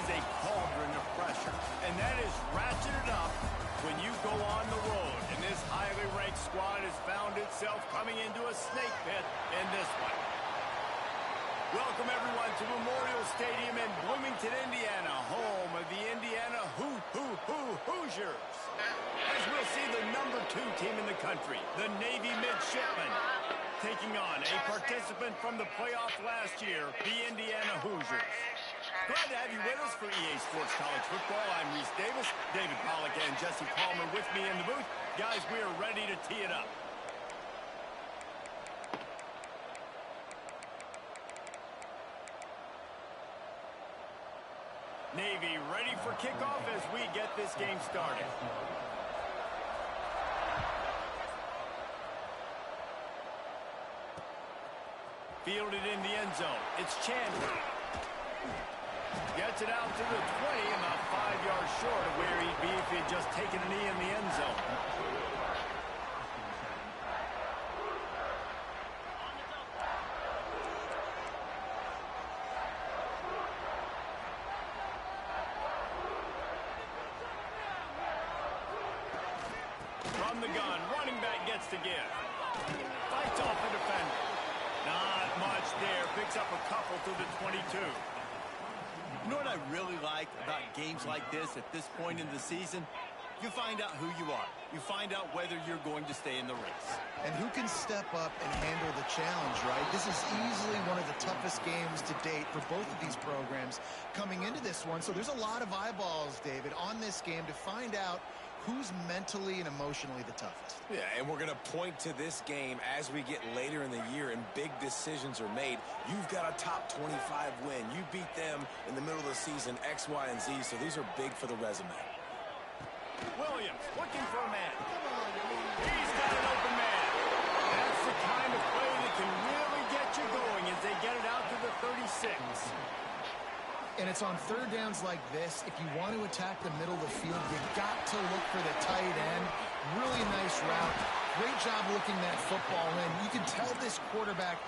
is a cauldron of pressure, and that is ratcheted up when you go on the road. And this highly ranked squad has found itself coming into a snake pit in this one. Welcome, everyone, to Memorial Stadium in Bloomington, Indiana, home of the Indiana Hoosiers. As we'll see the #2 team in the country, the Navy Midshipmen, taking on a participant from the playoff last year, the Indiana Hoosiers. Glad to have you with us for EA Sports College Football. I'm Reese Davis, David Pollack, and Jesse Palmer with me in the booth. Guys, we are ready to tee it up. Navy ready for kickoff as we get this game started. Fielded in the end zone. It's Chandler. Gets it out to the 20, about 5 yards short of where he'd be if he'd just taken a knee in the end zone. From the gun, running back gets to give. Fights off the defender. Not much there. Picks up a couple to the 22. You know what I really like about games like this at this point in the season? You find out who you are. You find out whether you're going to stay in the race. And who can step up and handle the challenge, right? This is easily one of the toughest games to date for both of these programs coming into this one. So there's a lot of eyeballs, David, on this game to find out who's mentally and emotionally the toughest. Yeah, and we're going to point to this game as we get later in the year and big decisions are made. You've got a top 25 win. You beat them in the middle of the season, X, Y, and Z, so these are big for the resume. Williams looking for a man. He's got an open man. That's the kind of play that can really get you going as they get it out to the 36. And it's on third downs like this. If you want to attack the middle of the field, you've got to look for the tight end. Really nice route. Great job looking that football in. You can tell this quarterback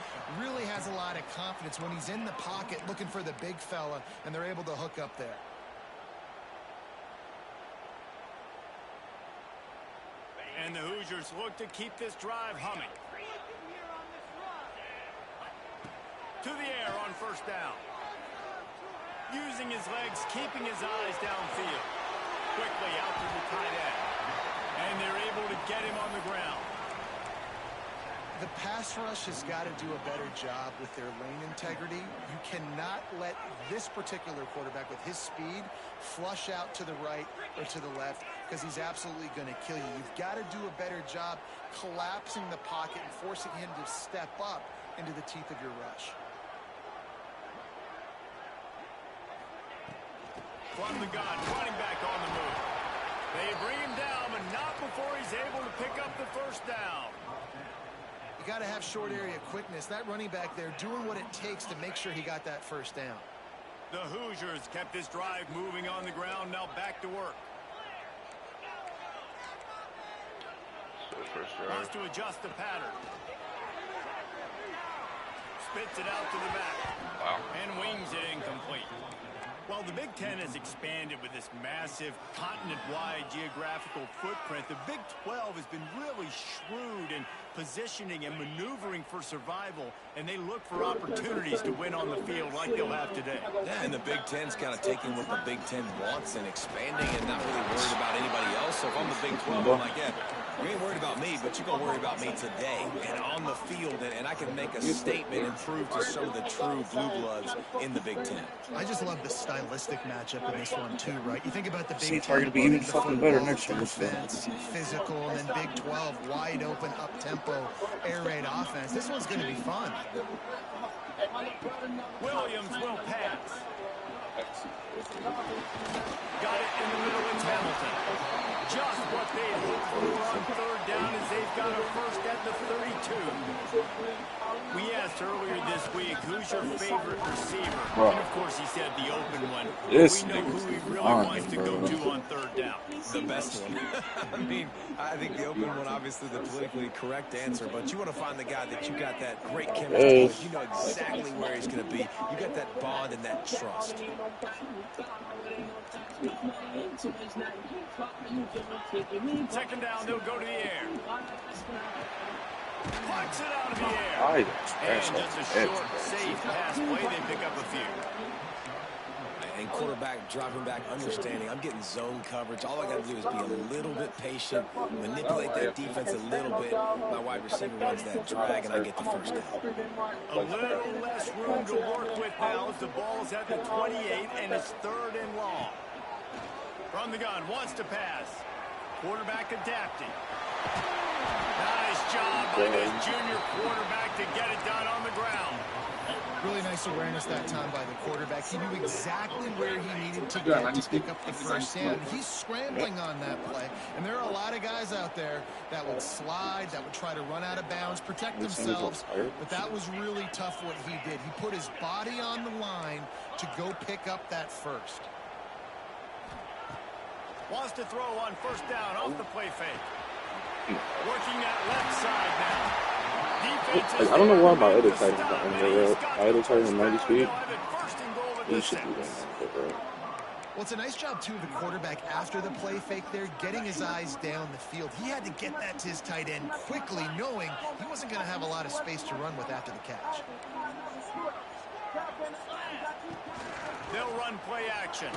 really has a lot of confidence when he's in the pocket looking for the big fella, and they're able to hook up there. And the Hoosiers look to keep this drive humming. To the air on first down. Using his legs, keeping his eyes downfield. Quickly out to the tight end. And they're able to get him on the ground. The pass rush has got to do a better job with their lane integrity. You cannot let this particular quarterback with his speed flush out to the right or to the left because he's absolutely going to kill you. You've got to do a better job collapsing the pocket and forcing him to step up into the teeth of your rush. From the gun, running back on the move. They bring him down, but not before he's able to pick up the first down. You got to have short area quickness. That running back there doing what it takes to make sure he got that first down. The Hoosiers kept this drive moving on the ground, now back to work. Wants to adjust the pattern. Spits it out to the back. Wow. And wings it incomplete. Well, the Big Ten has expanded with this massive continent-wide geographical footprint. The Big 12 has been really shrewd in positioning and maneuvering for survival, and they look for opportunities to win on the field like they'll have today. Yeah, and the Big Ten's kind of taking what the Big Ten wants and expanding and not really worried about anybody else. So if I'm the Big 12, I'm like, yeah, you ain't worried about me, but you're going to worry about me today and on the field, and I can make a statement and prove to some of the true blue bloods in the Big Ten. I just love the stylistic matchup in this one too, right? You think about the Big See, 10 to be even fucking better next year. defense, physical, and then Big 12 wide open, up-tempo, air raid offense. This one's going to be fun. Williams will pass. Got it in the middle. It's Hamilton. Just what they hoped for on third down as they've got a first at the 32. We asked earlier this week, who's Who's your favorite receiver? Bro. And of course, he said the open one. This We know who he nigga's really on wants me, to bro. go to on third down. The best one. I mean, I think the open one, obviously the politically correct answer, but you want to find the guy that you got that great chemistry with. You know exactly where he's going to be. You got that bond and that trust. Second down, they'll go to the air. Plucks it out of the air. I And just a short, safe pass play. They pick up a few. And quarterback dropping back, understanding. I'm getting zone coverage. All I got to do is be a little bit patient, manipulate that defense a little bit. My wide receiver runs that drag, and I get the first down. A little less room to work with now as the ball's at the 28, and it's third and long. From the gun, wants to pass. Quarterback adapting. Nice job by this junior quarterback to get it done on the ground. Really nice awareness that time by the quarterback. He knew exactly where he needed to get to pick up the first down. He's scrambling on that play. And there are a lot of guys out there that would slide, that would try to run out of bounds, protect themselves. But that was really tough what he did. He put his body on the line to go pick up that first. Wants to throw on first down off the play fake. Working that left side now. I don't know why my other tight end got in there. My other tight end 90 speed. He should be there, bro. Well, it's a nice job, too, of the quarterback after the play fake there, getting his eyes down the field. He had to get that to his tight end quickly, knowing he wasn't going to have a lot of space to run with after the catch. They'll run play action.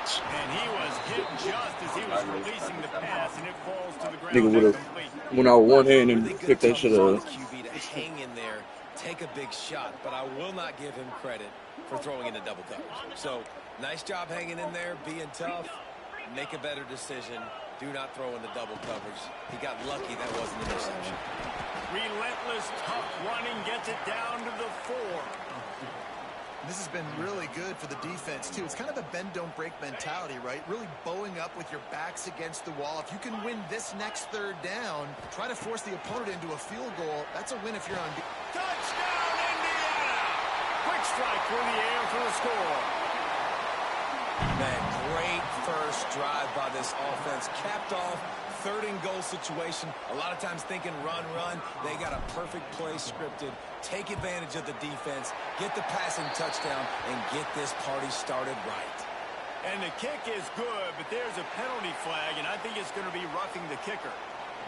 And he was hit just as he was releasing the pass, and it falls to the ground. Nigga would have went out one hand and Really picked that shit up. QB to hang in there, take a big shot, but I will not give him credit for throwing into double coverage. So, nice job hanging in there, being tough, make a better decision. Do not throw into double coverage. He got lucky that wasn't an interception. Relentless, tough running, gets it down to the 4. This has been really good for the defense, too. It's kind of a bend-don't-break mentality, right? Really bowing up with your backs against the wall. If you can win this next third down, try to force the opponent into a field goal. That's a win if you're on. Touchdown, Indiana! Quick strike through the air for the score. Man, great first drive by this offense. Capped off, third and goal situation. A lot of times thinking run. They got a perfect play scripted. Take advantage of the defense, get the passing touchdown, and get this party started right. And the kick is good, but there's a penalty flag, and I think it's going to be roughing the kicker.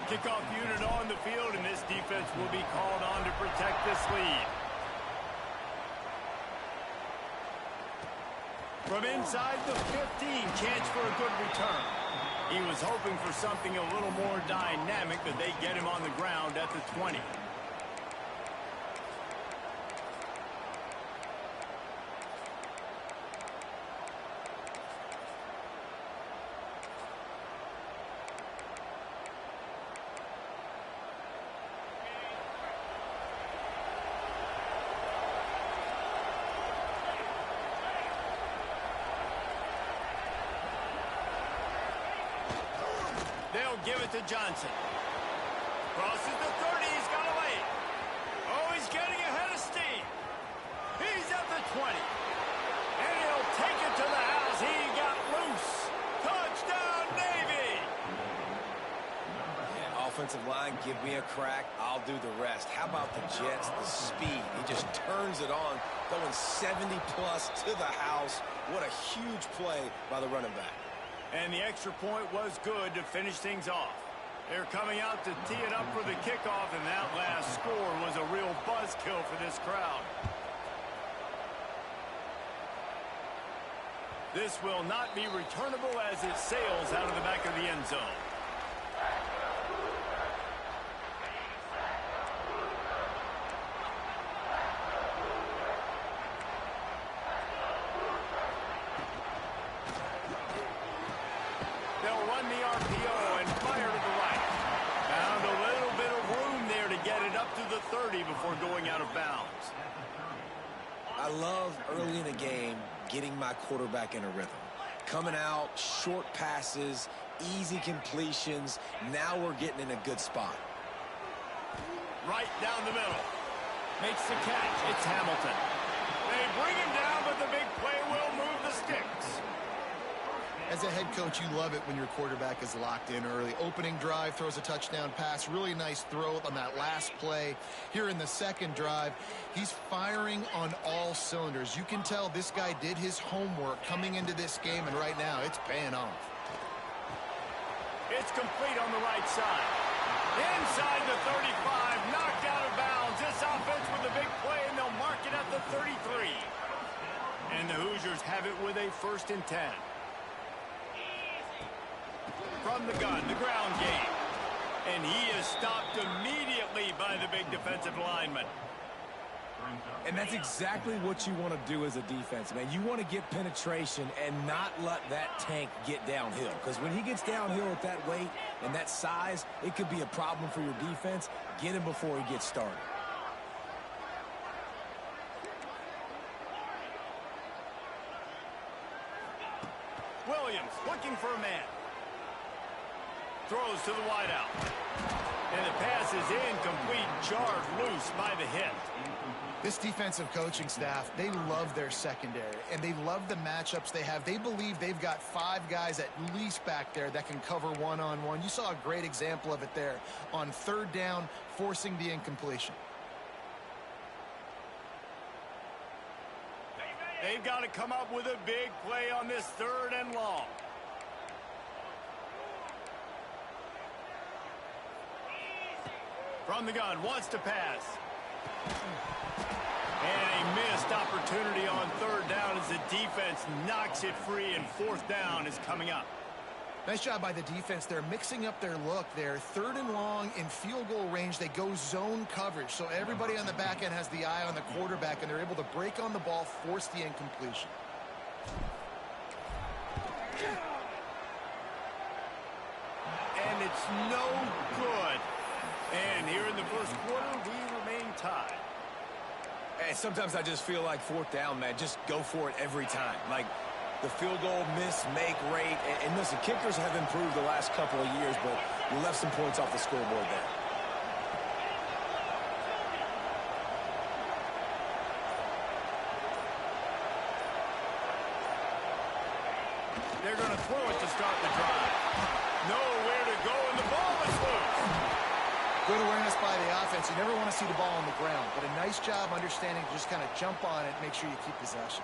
Kickoff unit on the field, and this defense will be called on to protect this lead. From inside the 15, chance for a good return. He was hoping for something a little more dynamic, but they get him on the ground at the 20. They'll give it to Johnson. Crosses the 30. He's got away. Oh, he's getting ahead of steam. He's at the 20. And he'll take it to the house. He got loose. Touchdown, Navy. Yeah, offensive line, give me a crack. I'll do the rest. How about the Jets, the speed? He just turns it on, going 70-plus to the house. What a huge play by the running back. And the extra point was good to finish things off. They're coming out to tee it up for the kickoff, and that last score was a real buzzkill for this crowd. This will not be returnable as it sails out of the back of the end zone. They'll run the RPO and fire to the right. Found a little bit of room there to get it up to the 30 before going out of bounds. I love early in a game getting my quarterback in a rhythm. Coming out, short passes, easy completions. Now we're getting in a good spot. Right down the middle. Makes the catch. It's Hamilton. They bring him down, but the big play will move the sticks. As a head coach, you love it when your quarterback is locked in early. Opening drive, throws a touchdown pass. Really nice throw on that last play. Here in the second drive, he's firing on all cylinders. You can tell this guy did his homework coming into this game, and right now it's paying off. It's complete on the right side. Inside the 35, knocked out of bounds. This offense with a big play, and they'll mark it at the 33. And the Hoosiers have it with a 1st and 10. From the gun, the ground game. And he is stopped immediately by the big defensive lineman. And that's exactly what you want to do as a defense, man. You want to get penetration and not let that tank get downhill. Because when he gets downhill at that weight and that size, it could be a problem for your defense. Get him before he gets started. Williams looking for a man. Throws to the wideout. And the pass is incomplete, jarred loose by the hit. This defensive coaching staff, they love their secondary, and they love the matchups they have. They believe they've got 5 guys at least back there that can cover one-on-one. You saw a great example of it there on 3rd down, forcing the incompletion. They've got to come up with a big play on this 3rd and long. From the gun, wants to pass. And a missed opportunity on 3rd down as the defense knocks it free, and 4th down is coming up. Nice job by the defense. They're mixing up their look there. 3rd and long in field goal range. They go zone coverage. So everybody on the back end has the eye on the quarterback, and they're able to break on the ball, force the incompletion. And it's no good. And here in the 1st quarter, we remain tied. Hey, sometimes I just feel like 4th down, man. Just go for it every time. Like the field goal miss-make rate. And listen, kickers have improved the last couple of years, but you left some points off the scoreboard there. They're going to throw it to start the drive. Nowhere to go, and the ball is loose. Good awareness by the offense. You never want to see the ball on the ground, but a nice job understanding to just kind of jump on it and make sure you keep possession.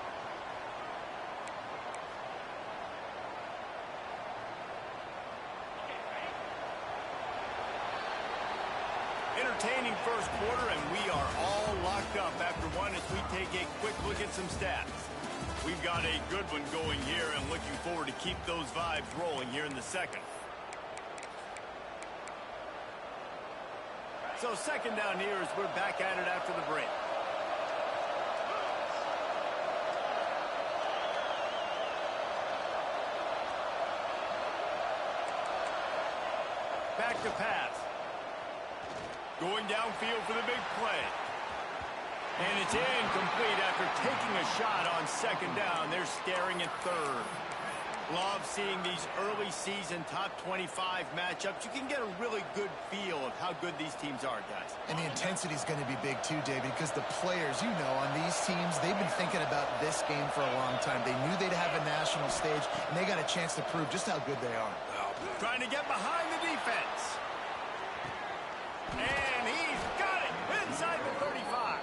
Entertaining 1st quarter, and we are all locked up after one as we take a quick look at some stats. We've got a good one going here, and looking forward to keep those vibes rolling here in the 2nd. So 2nd down here as we're back at it after the break. Back to pass. Going downfield for the big play. And it's incomplete after taking a shot on 2nd down. They're staring at 3rd. Love seeing these early season top 25 matchups. You can get a really good feel of how good these teams are, guys. And the intensity is going to be big too, David, because the players, you know, on these teams, they've been thinking about this game for a long time. They knew they'd have a national stage, and they got a chance to prove just how good they are. Trying to get behind the defense. And he's got it inside the 35.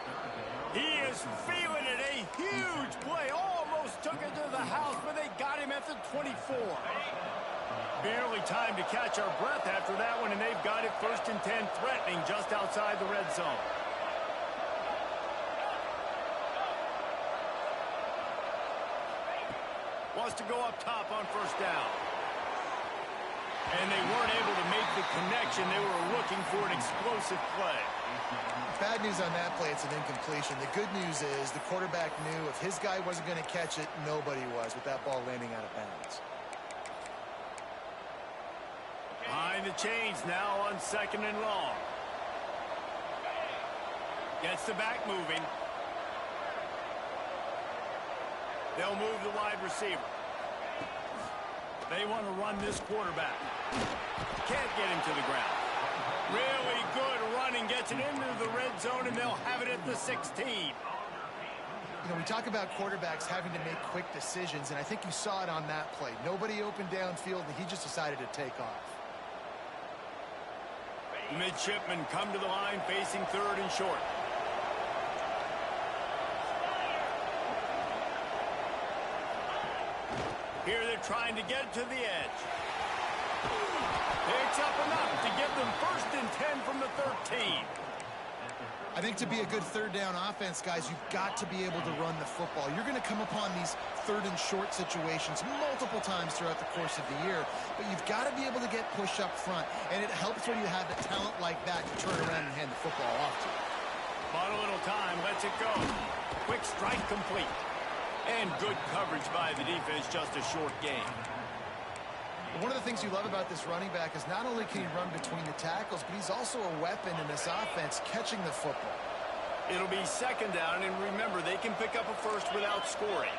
He is feeling it. A huge play. Almost took it to the house, but they got him at the 24. Barely time to catch our breath after that one, and they've got it 1st and 10, threatening just outside the red zone. Wants to go up top on 1st down. And they weren't able to make the connection. They were looking for an explosive play. Bad news on that play, it's an incompletion. The good news is the quarterback knew if his guy wasn't going to catch it, nobody was with that ball landing out of bounds. Behind the chains now on 2nd and long. Gets the back moving. They'll move the wide receiver. They want to run this quarterback. Can't get him to the ground. Really good running. Gets it into the red red zone, and they'll have it at the 16. You know, we talk about quarterbacks having to make quick decisions, and I think you saw it on that play. Nobody opened downfield, and he just decided to take off. The midshipmen come to the line facing 3rd and short. Here they're trying to get to the edge. Picks up enough to give them 1st and 10 from the 13. I think to be a good 3rd down offense, guys, you've got to be able to run the football. You're going to come upon these 3rd and short situations multiple times throughout the course of the year, but you've got to be able to get push up front, and it helps when you have a talent like that to turn around and hand the football off to. Bought a little time, lets it go. Quick strike complete. And good coverage by the defense, just a short gain. One of the things you love about this running back is not only can he run between the tackles, but he's also a weapon in this offense, catching the football. It'll be 2nd down, and remember, they can pick up a first without scoring.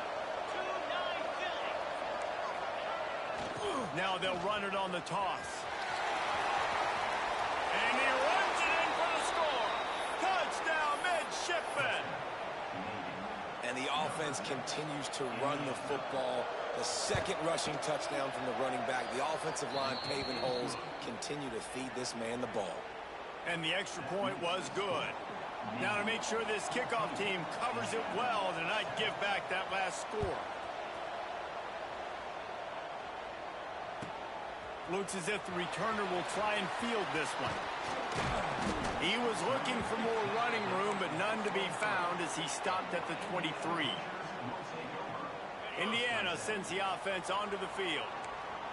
Now they'll run it on the toss. And he runs it in for the score. Touchdown, midshipmen. And the offense continues to run the football. The 2nd rushing touchdown from the running back. The offensive line paving holes, continue to feed this man the ball. And the extra point was good. Now to make sure this kickoff team covers it well to not give back that last score. Looks as if the returner will try and field this one. He was looking for more running room, but none to be found as he stopped at the 23. Indiana sends the offense onto the field.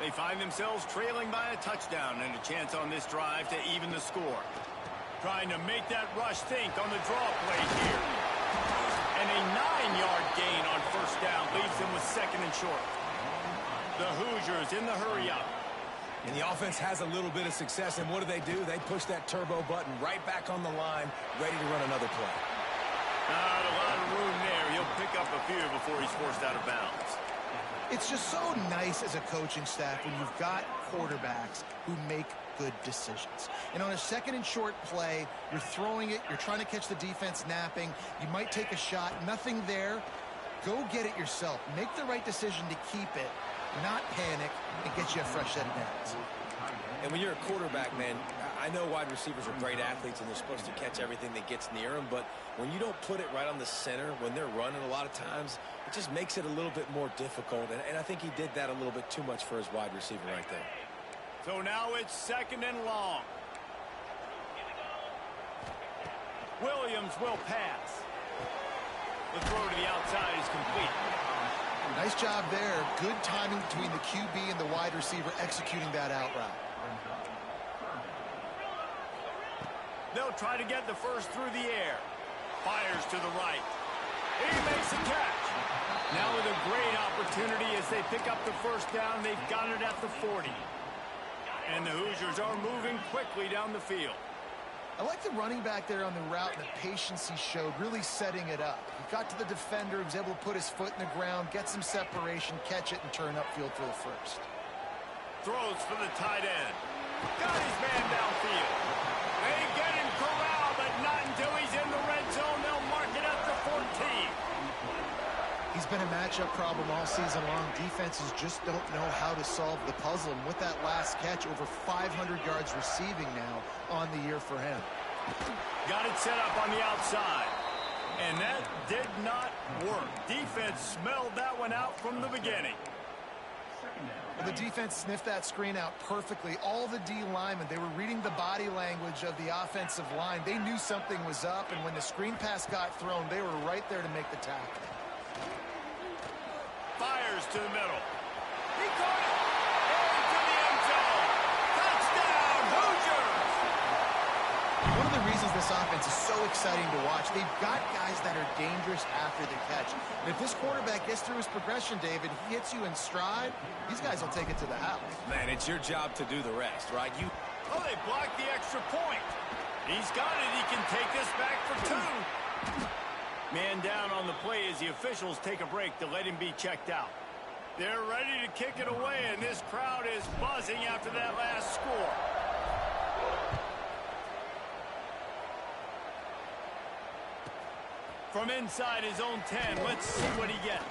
They find themselves trailing by a touchdown and a chance on this drive to even the score. Trying to make that rush think on the draw play here. And a 9-yard gain on 1st down leaves them with 2nd and short. The Hoosiers in the hurry up. And the offense has a little bit of success, and what do? They push that turbo button right back on the line, ready to run another play. Not a lot of room there. He'll pick up a few before he's forced out of bounds. It's just so nice as a coaching staff when you've got quarterbacks who make good decisions. And on a 2nd and short play, you're throwing it, you're trying to catch the defense napping, you might take a shot, nothing there. Go get it yourself. Make the right decision to keep it, not panic, and get you a fresh set of downs. And when you're a quarterback, man, I know wide receivers are great athletes and they're supposed to catch everything that gets near them, but when you don't put it right on the center, when they're running a lot of times, it just makes it a little bit more difficult. And I think he did that a little bit too much for his wide receiver right there. So now it's 2nd and long. Williams will pass. The throw to the outside is complete. Nice job there. Good timing between the QB and the wide receiver executing that out route. They'll try to get the first through the air. Fires to the right. He makes a catch. Now with a great opportunity as they pick up the 1st down. They've got it at the 40. And the Hoosiers are moving quickly down the field. I like the running back there on the route and the patience he showed, really setting it up. He got to the defender, he was able to put his foot in the ground, get some separation, catch it, and turn upfield for the first. Throws for the tight end. Got his man downfield. They get him corralled, but not until he's in the red zone. They'll mark it at the 14. He's been a matchup problem all season long. Defenses just don't know how to solve the puzzle. And with that last catch, over 500 yards receiving now on the year for him. Got it set up on the outside. And that did not work. Defense smelled that one out from the beginning. Well, the defense sniffed that screen out perfectly. All the D linemen, they were reading the body language of the offensive line. They knew something was up, and when the screen pass got thrown, they were right there to make the tackle. Fires to the middle. He caught it. Into the end zone. Touchdown, Hoosiers! One of the reasons this offense is so exciting to watch, they've got guys that are dangerous after the catch. And if this quarterback gets through his progression, David, he hits you in stride, these guys will take it to the house. Man, it's your job to do the rest, right? Oh, they blocked the extra point. He's got it. He can take this back for 2. Man down on the play as the officials take a break to let him be checked out. They're ready to kick it away, and this crowd is buzzing after that last score. From inside his own 10, let's see what he gets.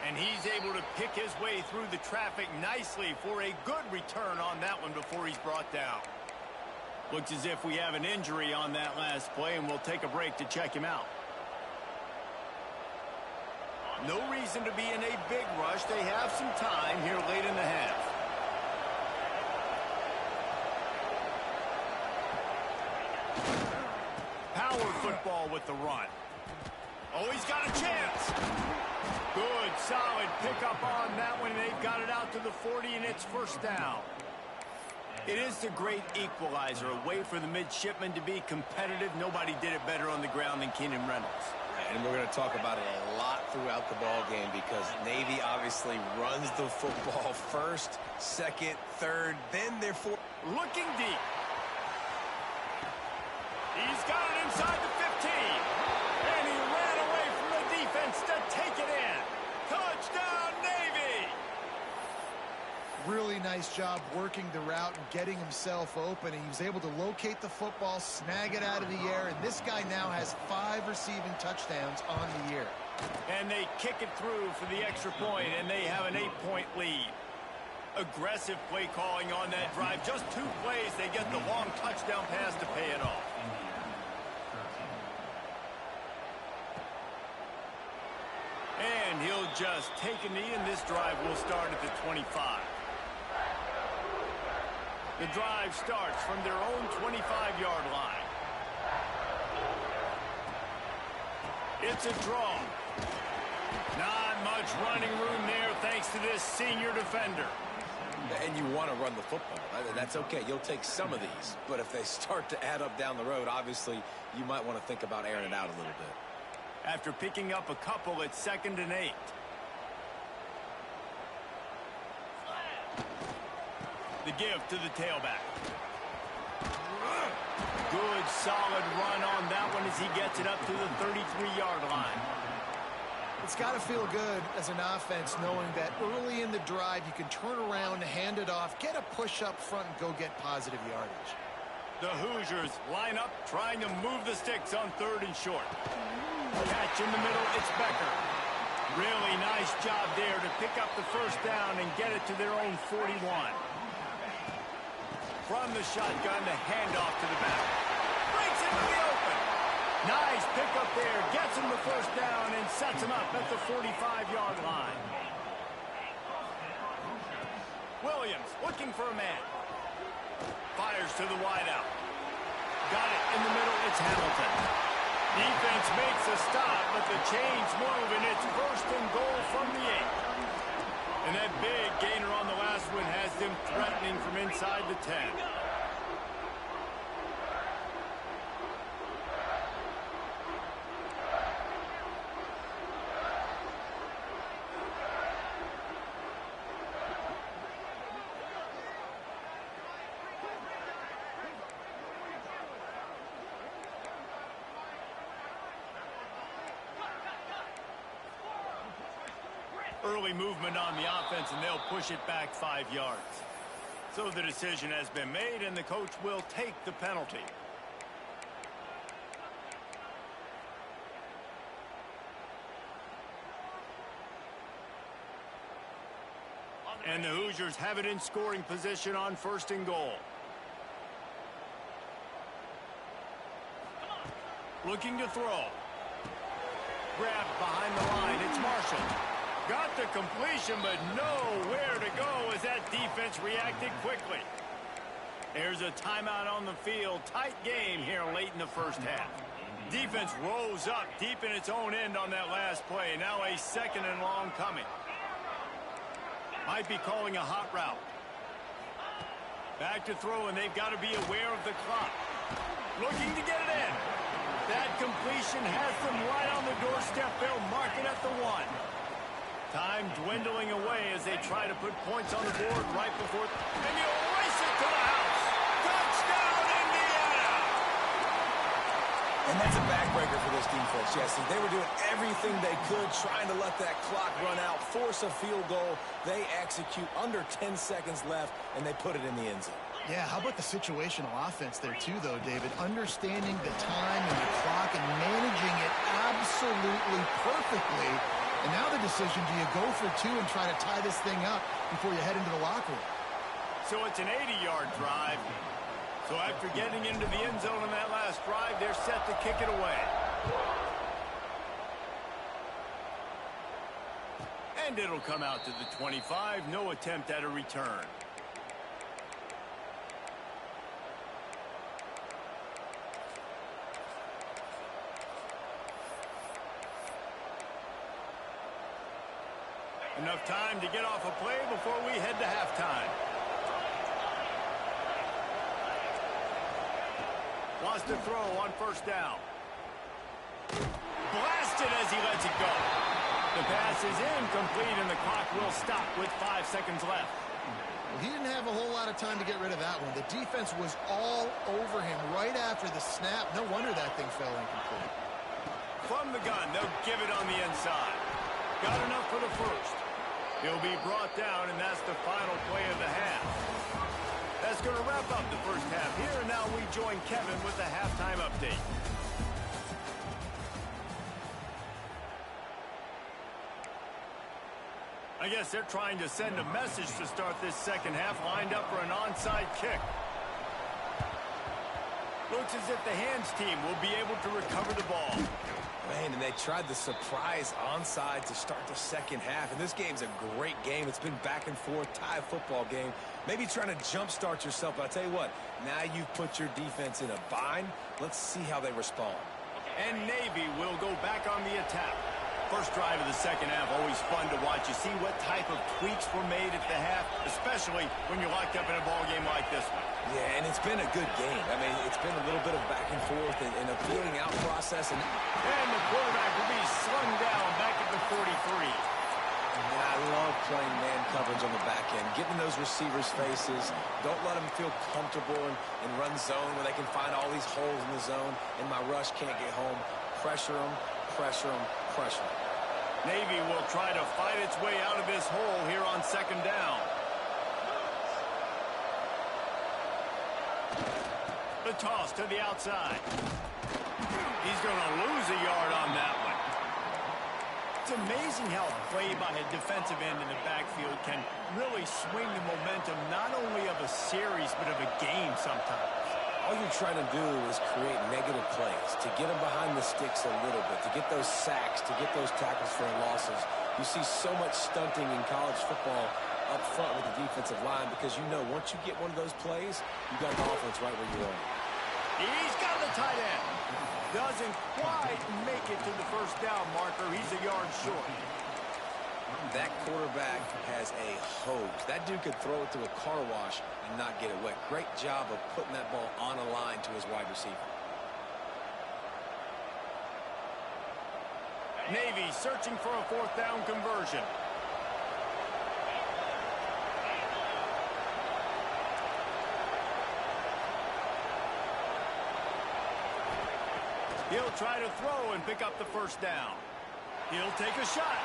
And he's able to pick his way through the traffic nicely for a good return on that one before he's brought down. Looks as if we have an injury on that last play, and we'll take a break to check him out. No reason to be in a big rush. They have some time here late in the half. Power football with the run. Oh, he's got a chance. Good, solid pickup on that one. They've got it out to the 40, and it's first down. It is the great equalizer, a way for the midshipmen to be competitive. Nobody did it better on the ground than Keenan Reynolds. And we're going to talk about it a lot throughout the ball game because Navy obviously runs the football first, second, third, then they're fourth. Looking deep. He's got it inside the 15. And he ran away from the defense to take it in. Touchdown, Navy! Really nice job working the route and getting himself open. He was able to locate the football, snag it out of the air, and this guy now has 5 receiving touchdowns on the year. And they kick it through for the extra point, and they have an 8-point lead. Aggressive play calling on that drive. Just 2 plays, they get the long touchdown pass to pay it off. And he'll just take a knee, and this drive will start at the 25. The drive starts from their own 25-yard line. It's a draw. Not much running room there thanks to this senior defender. And you want to run the football. That's okay. You'll take some of these. But if they start to add up down the road, obviously, you might want to think about airing it out a little bit. After picking up a couple, it's 2nd and 8. The give to the tailback. Good, solid run on that one as he gets it up to the 33-yard line. It's got to feel good as an offense knowing that early in the drive you can turn around, hand it off, get a push up front, and go get positive yardage. The Hoosiers line up, trying to move the sticks on 3rd and short. Catch in the middle, it's Becker. Really nice job there to pick up the first down and get it to their own 41. From the shotgun, the handoff to the back. Breaks into the open. Nice pickup there. Gets him the first down and sets him up at the 45-yard line. Williams looking for a man. Fires to the wideout. Got it in the middle. It's Hamilton. Defense makes a stop, but the chains move, and it's 1st and goal from the 8. And that big gainer on the last one has them threatening from inside the 10. Early movement on the offense, and they'll push it back 5 yards. So the decision has been made, and the coach will take the penalty. And the Hoosiers have it in scoring position on 1st and goal. Looking to throw. Grabbed behind the line. It's Marshall. Got the completion, but nowhere to go as that defense reacted quickly. There's a timeout on the field. Tight game here late in the first half. Defense rose up deep in its own end on that last play. Now a 2nd and long coming. Might be calling a hot route. Back to throw, and they've got to be aware of the clock. Looking to get it in. That completion has them right on the doorstep. They'll mark it at the 1. Time dwindling away as they try to put points on the board right before. And he'll race it to the house. Touchdown, Indiana! And that's a backbreaker for this defense, Jesse. They were doing everything they could, trying to let that clock run out, force a field goal. They execute under 10 seconds left, and they put it in the end zone. Yeah, how about the situational offense there too, though, David? Understanding the time and the clock and managing it absolutely perfectly. And now the decision, do you go for two and try to tie this thing up before you head into the locker room? So it's an 80-yard drive. So after getting into the end zone on that last drive, they're set to kick it away. And it'll come out to the 25. No attempt at a return. Enough time to get off a play before we head to halftime. Wants to throw on first down. Blasted as he lets it go. The pass is incomplete, and the clock will stop with 5 seconds left. Well, he didn't have a whole lot of time to get rid of that one. The defense was all over him right after the snap. No wonder that thing fell incomplete. From the gun, they'll give it on the inside. Got enough for the first. He'll be brought down, and that's the final play of the half. That's going to wrap up the first half here, and now we join Kevin with the halftime update. I guess they're trying to send a message to start this second half, lined up for an onside kick. Looks as if the hands team will be able to recover the ball. Man, and they tried the surprise onside to start the second half. And this game's a great game. It's been back and forth, tie football game. Maybe trying to jumpstart yourself. But I'll tell you what, now you've put your defense in a bind. Let's see how they respond. And Navy will go back on the attack. First drive of the second half, always fun to watch. You see what type of tweaks were made at the half, especially when you're locked up in a ball game like this one. Yeah, and it's been a good game. I mean, it's been a little bit of back and forth and a feeling out process. And the quarterback will be slung down back at the 43. And I love playing man coverage on the back end, getting those receivers' faces. Don't let them feel comfortable in run zone where they can find all these holes in the zone, and my rush can't get home. Pressure them, pressure them, pressure them. Navy will try to fight its way out of this hole here on second down. The toss to the outside. He's going to lose a yard on that one. It's amazing how play by a defensive end in the backfield can really swing the momentum not only of a series but of a game sometimes. All you're trying to do is create negative plays, to get them behind the sticks a little bit, to get those sacks, to get those tackles for losses. You see so much stunting in college football up front with the defensive line because you know once you get one of those plays, you got the offense right where you are. He's got the tight end. Doesn't quite make it to the first down marker. He's a yard short. That quarterback has a hose. That dude could throw it to a car wash and not get it wet. Great job of putting that ball on a line to his wide receiver. Navy searching for a fourth down conversion. He'll try to throw and pick up the first down. He'll take a shot.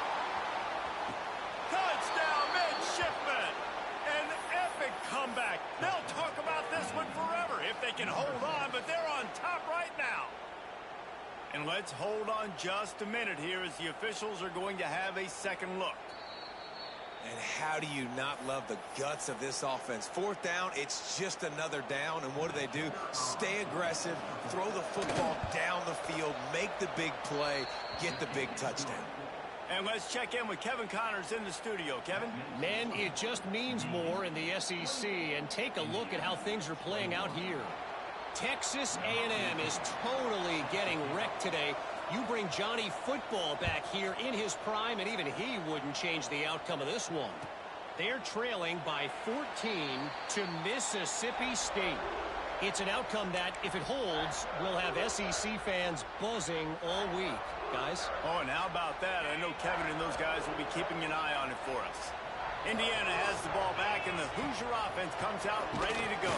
Touchdown, midshipman! An epic comeback. They'll talk about this one forever if they can hold on, but they're on top right now. And let's hold on just a minute here as the officials are going to have a second look. And how do you not love the guts of this offense? Fourth down, it's just another down. And what do? Stay aggressive, throw the football down the field, make the big play, get the big touchdown. And let's check in with Kevin Connors in the studio. Kevin? Man, it just means more in the SEC. And take a look at how things are playing out here. Texas A&M is totally getting wrecked today. You bring Johnny Football back here in his prime, and even he wouldn't change the outcome of this one. They're trailing by 14 to Mississippi State. It's an outcome that, if it holds, will have SEC fans buzzing all week. Guys? Oh, and how about that? I know Kevin and those guys will be keeping an eye on it for us. Indiana has the ball back, and the Hoosier offense comes out ready to go.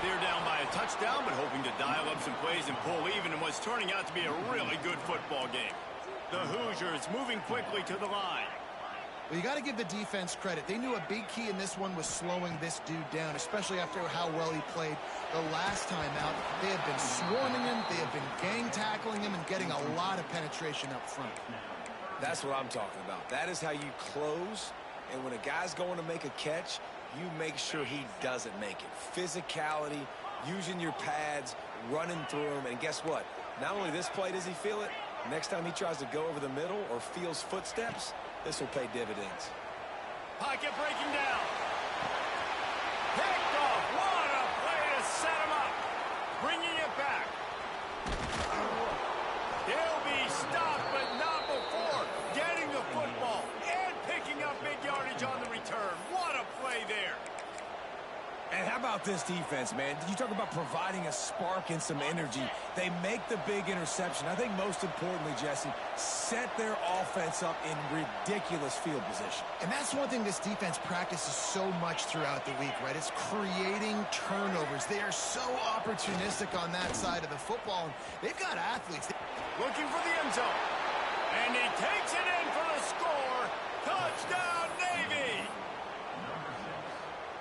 They're down by a touchdown, but hoping to dial up some plays and pull even in what's turning out to be a really good football game. The Hoosiers moving quickly to the line. Well, you got to give the defense credit. They knew a big key in this one was slowing this dude down, especially after how well he played the last time out. They have been swarming him, they have been gang tackling him, and getting a lot of penetration up front. That's what I'm talking about. That is how you close, and when a guy's going to make a catch, you make sure he doesn't make it. Physicality, using your pads, running through him, and guess what? Not only this play does he feel it, next time he tries to go over the middle or feels footsteps, this will pay dividends. Pocket breaking down. Picked off. What a play to set him up. Bringing it back. He'll be stopped, but not before getting the football and picking up big yardage on the return. What a play there. And how about this defense, man? You talk about providing a spark and some energy. They make the big interception. I think most importantly, Jesse, set their offense up in ridiculous field position. And that's one thing this defense practices so much throughout the week, right? It's creating turnovers. They are so opportunistic on that side of the football. And they've got athletes. Looking for the end zone. And he takes it in for the score. Touchdown, Navy!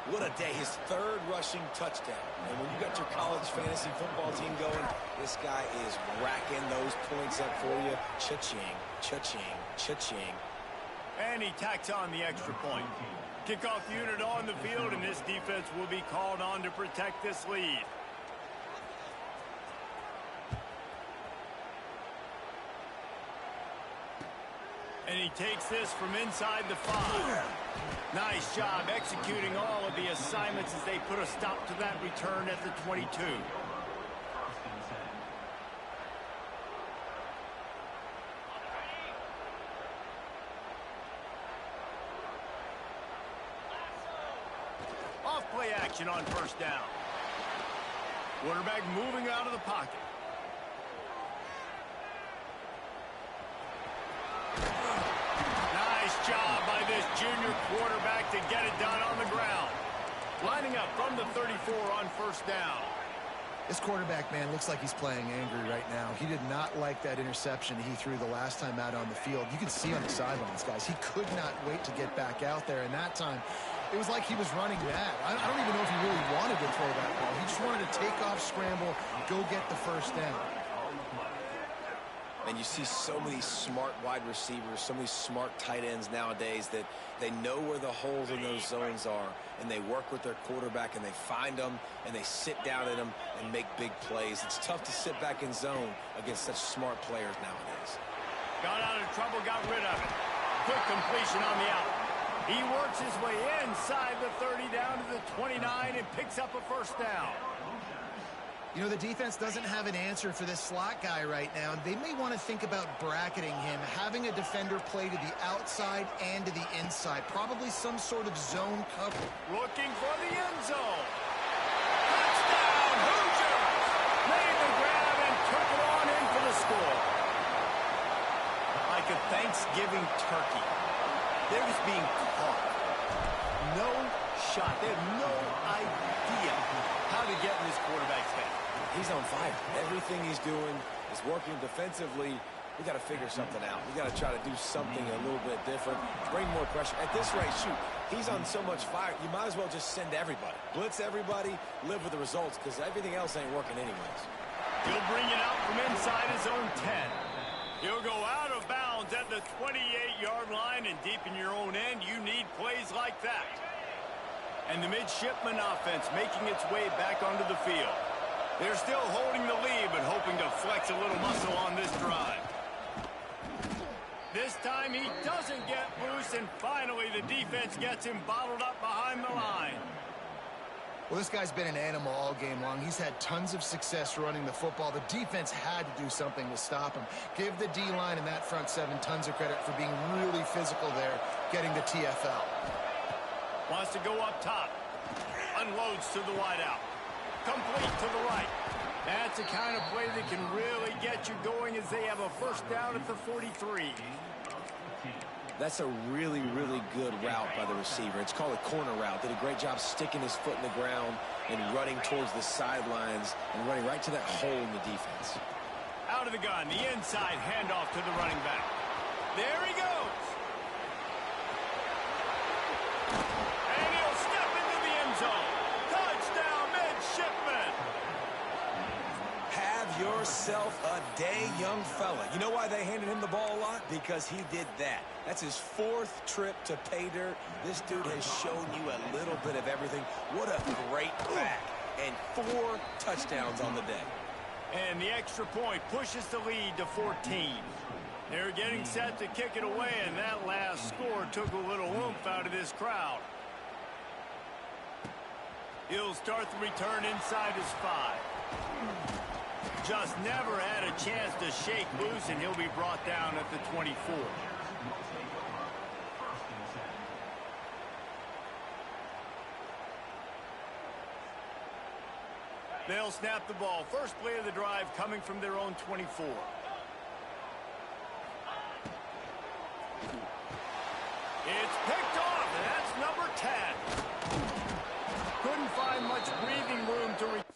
What a day, his third rushing touchdown. And when you got your college fantasy football team going, this guy is racking those points up for you. Cha-ching, cha-ching, cha-ching. And he tacks on the extra point. Kickoff unit on the field, and this defense will be called on to protect this lead. And he takes this from inside the 5. Nice job executing all of the assignments as they put a stop to that return at the 22. Off play action on first down. Quarterback moving out of the pocket. Job by this junior quarterback to get it done on the ground. Lining up from the 34 on first down. This quarterback, man, looks like he's playing angry right now. He did not like that interception he threw the last time out on the field. You can see on the sidelines, guys, he could not wait to get back out there. And that time, it was like he was running mad. I don't even know if he really wanted to throw that ball. He just wanted to take off, scramble, go get the first down. And you see so many smart wide receivers, so many smart tight ends nowadays that they know where the holes in those zones are, and they work with their quarterback, and they find them, and they sit down in them and make big plays. It's tough to sit back in zone against such smart players nowadays. Got out of trouble, got rid of it. Quick completion on the out. He works his way inside the 30 down to the 29 and picks up a first down. You know, the defense doesn't have an answer for this slot guy right now. They may want to think about bracketing him, having a defender play to the outside and to the inside. Probably some sort of zone cover. Looking for the end zone. Touchdown, Hoosiers! Made the grab and took it on in for the score. Like a Thanksgiving turkey. They're just being caught. No shot. They have no idea how to get in this quarterback's head. He's on fire. Everything he's doing is working defensively. We got to figure something out. We got to try to do something a little bit different. Bring more pressure. At this rate, shoot, he's on so much fire, you might as well just send everybody. Blitz everybody, live with the results, because everything else ain't working anyways. He'll bring it out from inside his own 10. He'll go out of bounds at the 28-yard line, and deep in your own end, you need plays like that. And the midshipman offense making its way back onto the field. They're still holding the lead, but hoping to flex a little muscle on this drive. This time he doesn't get loose, and finally the defense gets him bottled up behind the line. Well, this guy's been an animal all game long. He's had tons of success running the football. The defense had to do something to stop him. Give the D-line and that front seven tons of credit for being really physical there, getting the TFL. Wants to go up top. Unloads to the wideout. Complete to the right. That's the kind of play that can really get you going as they have a first down at the 43. That's a really, really good route by the receiver. It's called a corner route. Did a great job sticking his foot in the ground and running towards the sidelines and running right to that hole in the defense. Out of the gun, the inside handoff to the running back. There he goes. yourself a day, young fella. You know why they handed him the ball a lot? Because he did that. That's his 4th trip to pay dirt. This dude has shown you a little bit of everything. What a great back. And 4 touchdowns on the day. And the extra point pushes the lead to 14. They're getting set to kick it away, and that last score took a little oomph out of this crowd. He'll start the return inside his 5. Just never had a chance to shake loose, and he'll be brought down at the 24. They'll snap the ball. First play of the drive coming from their own 24. It's picked off, and that's number 10. Couldn't find much breathing room to